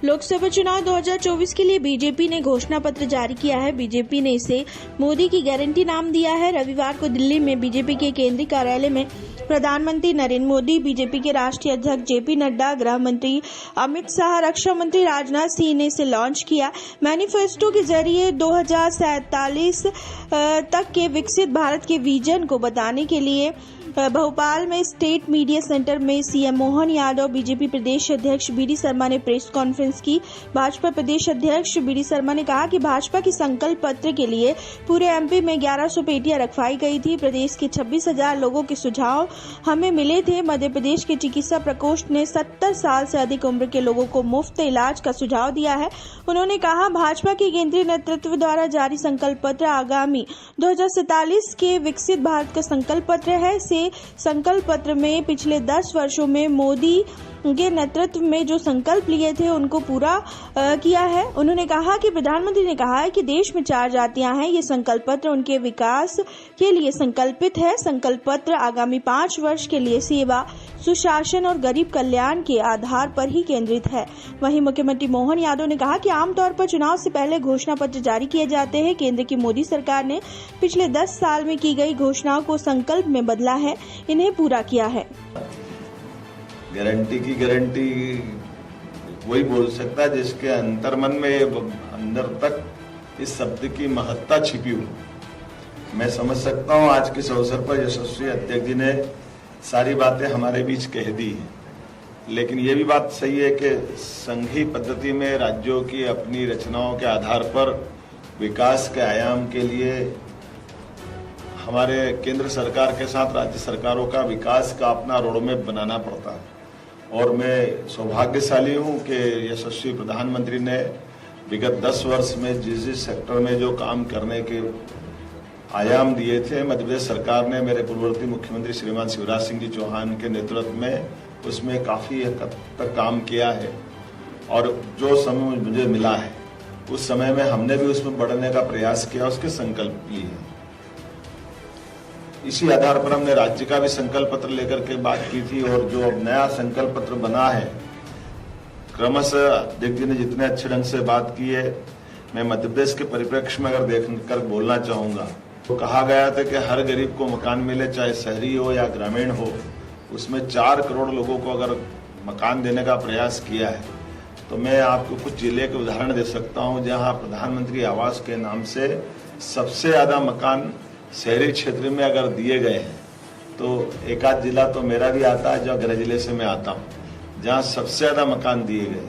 लोकसभा चुनाव 2024 के लिए बीजेपी ने घोषणा पत्र जारी किया है। बीजेपी ने इसे मोदी की गारंटी नाम दिया है। रविवार को दिल्ली में बीजेपी के केंद्रीय कार्यालय में प्रधानमंत्री नरेंद्र मोदी, बीजेपी के राष्ट्रीय अध्यक्ष जेपी नड्डा, गृह मंत्री अमित शाह, रक्षा मंत्री राजनाथ सिंह ने इसे लॉन्च किया। मैनिफेस्टो के जरिए 2047 तक के विकसित भारत के विजन को बताने के लिए भोपाल में स्टेट मीडिया सेंटर में सीएम मोहन यादव, बीजेपी प्रदेश अध्यक्ष बीडी शर्मा ने प्रेस कॉन्फ्रेंस की। भाजपा प्रदेश अध्यक्ष बीडी शर्मा ने कहा कि भाजपा की संकल्प पत्र के लिए पूरे एमपी में 1100 पेटियां रखवाई गई थी। प्रदेश के 26,000 लोगों के सुझाव हमें मिले थे। मध्य प्रदेश के चिकित्सा प्रकोष्ठ ने 70 साल से अधिक उम्र के लोगों को मुफ्त इलाज का सुझाव दिया है। उन्होंने कहा, भाजपा के केंद्रीय नेतृत्व द्वारा जारी संकल्प पत्र आगामी 2047 के विकसित भारत का संकल्प पत्र है। संकल्प पत्र में पिछले 10 वर्षों में मोदी के नेतृत्व में जो संकल्प लिए थे उनको पूरा किया है। उन्होंने कहा कि प्रधानमंत्री ने कहा है कि देश में 4 जातियां हैं। ये संकल्प पत्र उनके विकास के लिए संकल्पित है। संकल्प पत्र आगामी 5 वर्ष के लिए सेवा, सुशासन और गरीब कल्याण के आधार पर ही केंद्रित है। वहीं मुख्यमंत्री मोहन यादव ने कहा कि आमतौर पर चुनाव से पहले घोषणा पत्र जारी किए जाते हैं। केंद्र की मोदी सरकार ने पिछले 10 साल में की गई घोषणाओं को संकल्प में बदला है, इन्हें पूरा किया है। गारंटी की गारंटी वही बोल सकता है जिसके अंतर्मन में अंदर तक इस शब्द की महत्ता छिपी हुई। मैं समझ सकता हूं आज के इस अवसर पर यशस्वी अध्यक्ष जी ने सारी बातें हमारे बीच कह दी है, लेकिन ये भी बात सही है कि संघीय पद्धति में राज्यों की अपनी रचनाओं के आधार पर विकास के आयाम के लिए हमारे केंद्र सरकार के साथ राज्य सरकारों का विकास का अपना रोडमैप बनाना पड़ता है। और मैं सौभाग्यशाली हूं कि यशस्वी प्रधानमंत्री ने विगत 10 वर्ष में जिस सेक्टर में जो काम करने के आयाम दिए थे, मध्य प्रदेश सरकार ने मेरे पूर्ववर्ती मुख्यमंत्री श्रीमान शिवराज सिंह जी चौहान के नेतृत्व में उसमें काफी हद तक काम किया है। और जो समय मुझे मिला है उस समय में हमने भी उसमें बढ़ने का प्रयास किया, उसके संकल्प लिए हैं। इसी आधार पर हमने राज्य का भी संकल्प पत्र लेकर के बात की थी और जो अब नया संकल्प पत्र बना है, क्रमशः अध्यक्ष जी ने जितने अच्छे ढंग से बात की है, मैं मध्य प्रदेश के परिप्रेक्ष्य में अगर देखकर बोलना चाहूंगा तो कहा गया था कि हर गरीब को मकान मिले, चाहे शहरी हो या ग्रामीण हो। उसमें 4 करोड़ लोगों को अगर मकान देने का प्रयास किया है तो मैं आपको कुछ जिले के उदाहरण दे सकता हूं जहां प्रधानमंत्री आवास के नाम से सबसे ज्यादा मकान शहरी क्षेत्र में अगर दिए गए हैं। तो एक आध जिला तो मेरा भी आता है, जो गृह जिले से मैं आता हूं, जहां सबसे ज्यादा मकान दिए गए।